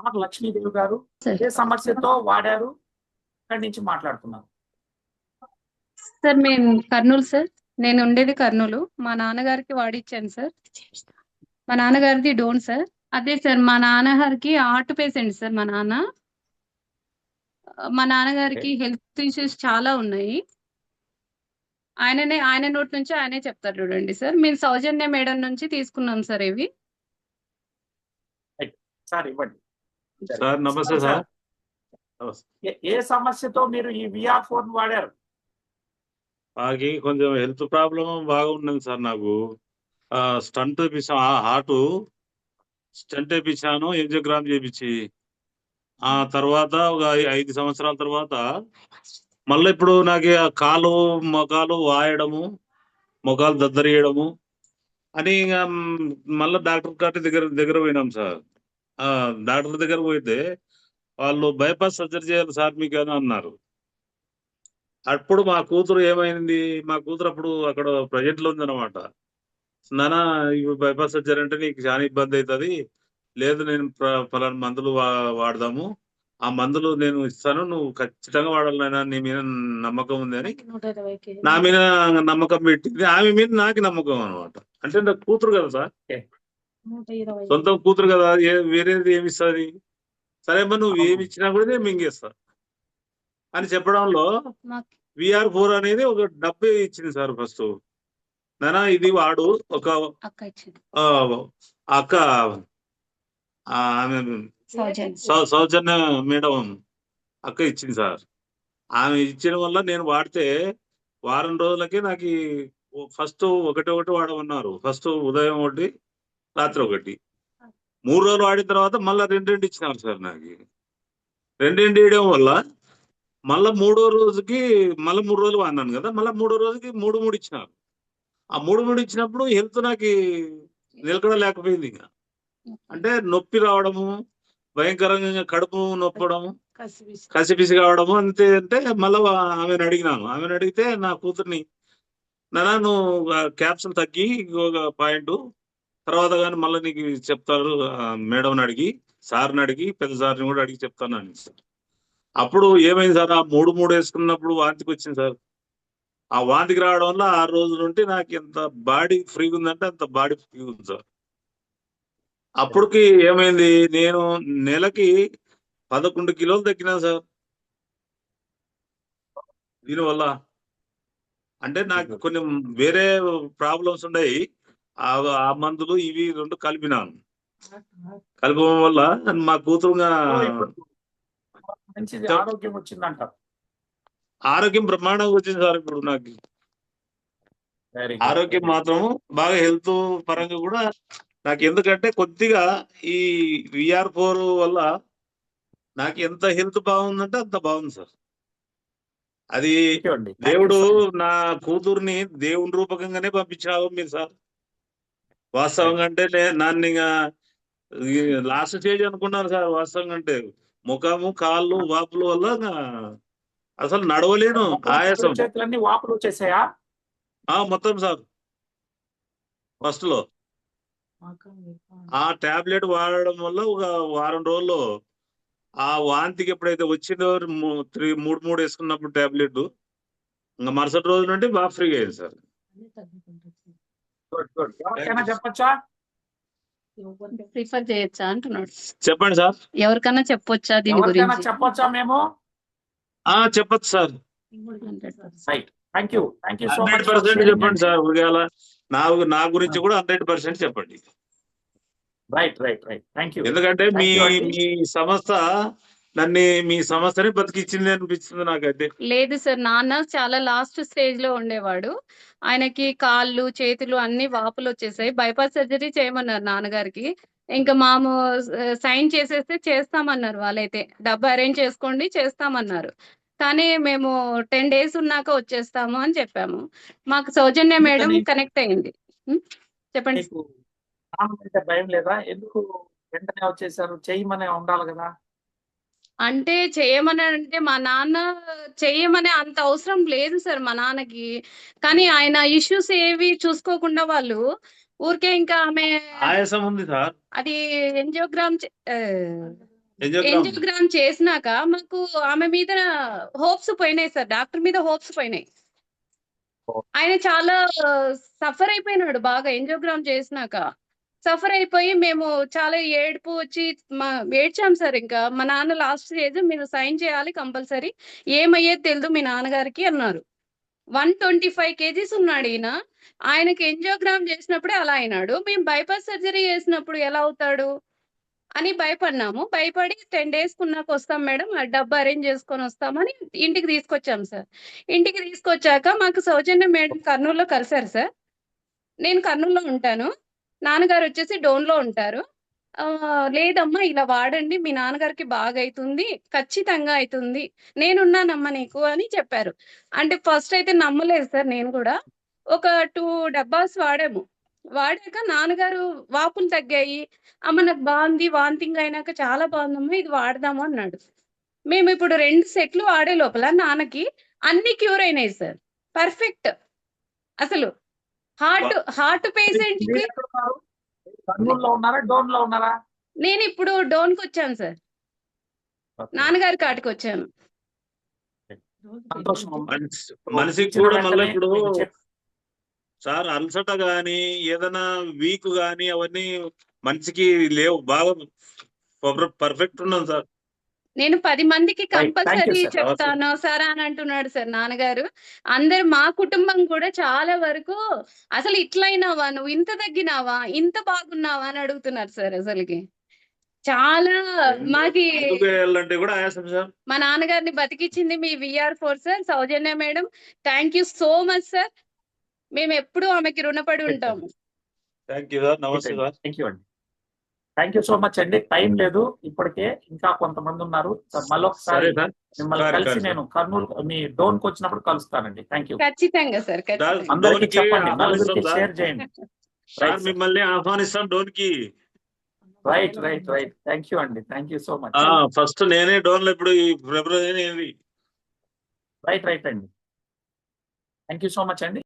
Are Lakshmidevi గారు sir ఏ సమస్యతో వాడారు, అక్కడి నుంచి మాట్లాడుతున్నారు? సార్ మేము కర్నూలు సార్. నేను ఉండేది కర్నూలు. మా నాన్నగారికి వాడిచ్చాను సార్. మా నాన్నగారిది డోన్ సార్. అదే సార్ మా నాన్నగారికి హార్ట్ పేషెంట్ సార్ మా నాన్న. మా నాన్నగారికి హెల్త్ ఇష్యూస్ చాలా ఉన్నాయి. ఆయన నోటి నుంచి ఆయనే చెప్తారు చూడండి సార్. మేము సౌజన్య మేడం నుంచి తీసుకున్నాం సార్ ఇవి. సార్ ఇవ్వండి సార్. నమస్తే సార్. ఏ సమస్యతో మీరు ఈ VR4 వాడారు? నాకు కొంచెం హెల్త్ ప్రాబ్లం బాగా ఉన్నది సార్. నాకు స్టంట్ వేపించా, హార్ట్ స్టంట్ వేపించాను, యాంజియోగ్రామ్ చేపించి. ఆ తర్వాత ఒక 5 సంవత్సరాల తర్వాత మళ్ళీ ఇప్పుడు నాకు కాలు మొఖాలు వాయడము, మొఖాలు దద్దరియడము అని మళ్ళీ డాక్టర్ గారి దగ్గర పోయినాం సార్. డాక్టర్ దగ్గర పోయితే వాళ్ళు బైపాస్ సర్జరీ చేయాలి సార్ మీకు అని అన్నారు. అప్పుడు మా కూతురు ఏమైంది, మా కూతురు అప్పుడు అక్కడ ప్రజెంట్ లో ఉంది అనమాట. నాన్న ఇప్పుడు బైపాస్ సర్జరీ అంటే నీకు చాలా ఇబ్బంది అవుతుంది, లేదు నేను పలానా మందులు వాడదాము, ఆ మందులు నేను ఇస్తాను, నువ్వు ఖచ్చితంగా వాడాలైనా, నీ మీద నమ్మకం ఉంది అని నా మీద నమ్మకం పెట్టింది. ఆమె మీద నాకు నమ్మకం అనమాట. అంటే నా కూతురు కదా సార్, సొంత కూతురు కదా, వేరేది ఏమి ఇస్తుంది, సరే అమ్మా నువ్వు ఏమి ఇచ్చినా కూడా నేను మింగేస్తా అని చెప్పడంలో VR4 అనేది ఒక డబ్బే ఇచ్చింది సార్. ఫస్ట్ నానా ఇది వాడు, ఒక అక్క ఆమె సౌజన్య మేడం అక్క ఇచ్చింది సార్. ఆమె ఇచ్చిన వల్ల నేను వాడితే వారం రోజులకి నాకు ఫస్ట్ ఒకటి వాడమన్నారు. ఫస్ట్ ఉదయం ఒకటి, రాత్రి ఒకటి. 3 రోజులు వాడిన తర్వాత మళ్ళీ 2 ఇచ్చినారు సార్. నాకు 2 ఇవ్వడం వల్ల మళ్ళా 3వ రోజుకి మళ్ళీ 3 రోజులు వాడినాను కదా, మళ్ళీ 3వ రోజుకి 3 ఇచ్చినారు. ఆ 3 ఇచ్చినప్పుడు హెల్త్ నాకు నిలకడ లేకపోయింది. ఇంకా అంటే నొప్పి రావడము, భయంకరంగా కడుపు నొప్పడము, కసిపిసి కావడము అంతే. అంటే మళ్ళీ ఆమెను అడిగితే నా కూతుర్ని, నానా నువ్వు క్యాప్సుల్ తగ్గి ఒక పాయింట్ తర్వాత కానీ మళ్ళీ నీకు చెప్తారు, మేడంని అడిగి, సార్ని అడిగి, పెద్ద సార్ని కూడా అడిగి చెప్తాను అని. అప్పుడు ఏమైంది సార్, ఆ 3 వేసుకున్నప్పుడు వాంతికి వచ్చింది సార్. ఆ వాంతికి రావడం వల్ల 6 రోజుల నుండి నాకు ఎంత బాడీ ఫ్రీగా ఉందంటే అంత బాడీ ఫ్రీగా ఉంది సార్. అప్పటికి ఏమైంది, నేను నెలకి 11 కిలోలు తగ్గినా సార్ దీనివల్ల. అంటే నాకు కొన్ని వేరే ప్రాబ్లమ్స్ ఉన్నాయి, ఆ మందులు ఇవి 2 కలిపినాను. కలపడం వల్ల మా కూతురుగా మంచిది ఆరోగ్యం వచ్చిందంట. ఆరోగ్యం బ్రహ్మాండంగా వచ్చింది సార్. ఇప్పుడు నాకు ఆరోగ్యం మాత్రం బాగా హెల్త్ పరంగా కూడా నాకు, ఎందుకంటే కొద్దిగా ఈ VR4 వల్ల నాకు ఎంత హెల్త్ బాగుందంటే అంత బాగుంది సార్. అది దేవుడు నా కూతుర్ని దేవుని రూపకంగానే పంపించావు మీరు సార్. వాస్తవంగా అంటే నన్ను లాస్ట్ స్టేజ్ అనుకున్నాను సార్. వాస్తవంగా అంటే ముఖము కాళ్ళు వాపుల వల్ల అసలు నడవలేను, ఆయాసం, చేతులన్నీ వాపులు వచ్చేసాయా? మొత్తం సార్. ఫస్ట్ లో ఆ టాబ్లెట్ వాడడం వల్ల ఒక వారం రోజుల్లో ఆ వాంతికి ఎప్పుడైతే వచ్చిందో 3 వేసుకున్నప్పుడు టాబ్లెట్, ఇంకా మరుసటి రోజు నుండి బాగా ఫ్రీగా అయింది సార్. చెప్పచ్చా, ప్రిఫర్ చేయొచ్చా అంటున్నాడు. చెప్పండి సార్. ఎవరికైనా చెప్పొచ్చా దీని గురించి? చెప్పొచ్చా? మేము చెప్పచ్చు సార్. 100% చెప్పండి సార్. ఉదయాల నా గురించి కూడా 100% చెప్పండి. రైట్. Thank you. ఎందుకంటే మీ సంస్థ మీ సంస్థని బతికిచ్చింది అనిపిస్తుంది నాకైతే. లేదు సార్, నాన్న చాలా లాస్ట్ స్టేజ్ లో ఉండేవాడు. ఆయనకి కాళ్ళు చేతులు అన్ని వాపులు వచ్చేసాయి. బైపాస్ సర్జరీ చేయమన్నారు నాన్నగారికి. ఇంకా మాము సైన్ చేసేస్తే చేస్తామన్నారు వాళ్ళైతే. డబ్బు అరేంజ్ చేసుకోండి చేస్తామన్నారు. కానీ మేము 10 days ఉన్నాక వచ్చేస్తాము అని చెప్పాము. మాకు సౌజన్య మేడం కనెక్ట్ అయింది. చెప్పండి. భయం లేదా? ఎందుకు వెంటనే వచ్చేసారు? చేయమనే ఉండాలి కదా. అంటే చేయమని అంటే మా నాన్న చెయ్యమనే అంత అవసరం లేదు సార్ మా నాన్నకి. కానీ ఆయన ఇష్యూస్ ఏవి చూసుకోకుండా వాళ్ళు ఊరికే ఇంకా ఆమె ఆయాసం ఉంది సార్, అది యాంజియోగ్రామ్ యాంజియోగ్రామ్ యాంజియోగ్రామ్ చేసినాక మాకు ఆమె మీద హోప్స్ పోయినాయి సార్. డాక్టర్ మీద హోప్స్ పోయినాయి. ఆయన చాలా సఫర్ అయిపోయినాడు బాగా యాంజియోగ్రామ్ చేసినాక. సఫర్ అయిపోయి మేము చాలా ఏడుపు వచ్చి ఏడ్చాం సార్. ఇంకా మా నాన్న లాస్ట్ స్టేజ్, మీరు సైన్ చేయాలి కంపల్సరీ, ఏమయ్యేది తెలియదు మీ నాన్నగారికి అన్నారు. 125 kgs ఉన్నాడు ఈయన. ఆయనకి యాంజియోగ్రామ్ చేసినప్పుడే అలా అయినాడు. మేము బైపాస్ సర్జరీ చేసినప్పుడు ఎలా అవుతాడు అని భయపడినాము. భయపడి 10 days కున్నాక వస్తాం మేడం, ఆ డబ్బు అరేంజ్ చేసుకొని వస్తామని ఇంటికి తీసుకొచ్చాం సార్. ఇంటికి తీసుకొచ్చాక మాకు సౌజన్య మేడం కర్నూలులో కలిశారు సార్. నేను కర్నూలులో ఉంటాను, నాన్నగారు వచ్చేసి డోన్లో ఉంటారు. లేదమ్మా ఇలా వాడండి, మీ నాన్నగారికి బాగా అవుతుంది, ఖచ్చితంగా అవుతుంది, నేనున్నానమ్మా నీకు అని చెప్పారు. అంటే ఫస్ట్ అయితే నమ్మలేదు సార్. నేను కూడా ఒక 2 డబ్బాస్ వాడాము. వాడాక నాన్నగారు వాపులు తగ్గాయి, అమ్మ నాకు బాగుంది, వాంతింగ్ అయినాక చాలా బాగుందమ్మా, ఇది వాడదాము అన్నాడు. మేము ఇప్పుడు 2 సెట్లు వాడే లోపల నాన్నకి అన్ని క్యూర్ అయినాయి సార్. పర్ఫెక్ట్. అసలు హార్ట్ పేషెంట్ కి కర్నూలులో ఉన్నారా, డోన్ లో ఉన్నారా? నేను ఇప్పుడు డోన్కి వచ్చాను సార్. నాన్నగారి కాటికి వచ్చాను. సంతోషం. మనిషికి కూడా మళ్ళీ ఇప్పుడు సార్ అలసట గాని ఏదైనా వీక్ గాని అవన్నీ మనిషికి లేవు, బాగా పర్ఫెక్ట్ ఉన్నాం సార్. నేను 10 మందికి కంపల్సరీ sir. చెప్తాను సార్ అని అంటున్నాడు సార్ నాన్నగారు. అందరు మా కుటుంబం కూడా చాలా వరకు అసలు ఇట్లయినావా, నువ్వు ఇంత తగ్గినావా, ఇంత బాగున్నావా అని అడుగుతున్నారు సార్. అసలుకి చాలా మాకి వెళ్ళాలంటే కూడా ఆయాసం సార్. మా నాన్నగారిని బతికిచ్చింది మీ VR4 sir, Soujanya madam. Thank you so much sir. మేము ఎప్పుడు ఆమెకి రుణపడి ఉంటాము. Thank you sir. నమస్తే సార్. థ్యాంక్ యూ అండి. థ్యాంక్ యూ సో మచ్ అండి. టైం లేదు ఇప్పటికే, ఇంకా కొంతమంది ఉన్నారు. మళ్ళొకసారి మిమ్మల్ని కలిసి నేను కర్నూలు మీ డోన్ కి వచ్చినప్పుడు కలుస్తానండి. Thank you. ఖచ్చితంగా సార్. అందరికీ చెప్పండి, నలుగురికి షేర్ చేయండి. మిమ్మల్ని ఆహ్వానిస్తాం డోన్ కి. రైట్. థ్యాంక్ యూ అండి. Thank you so much. First నేనే డోన్ లో ఇప్పుడు ఈ ఫిబ్రవరి. రైట్ అండి. థ్యాంక్ యూ సో మచ్ అండి.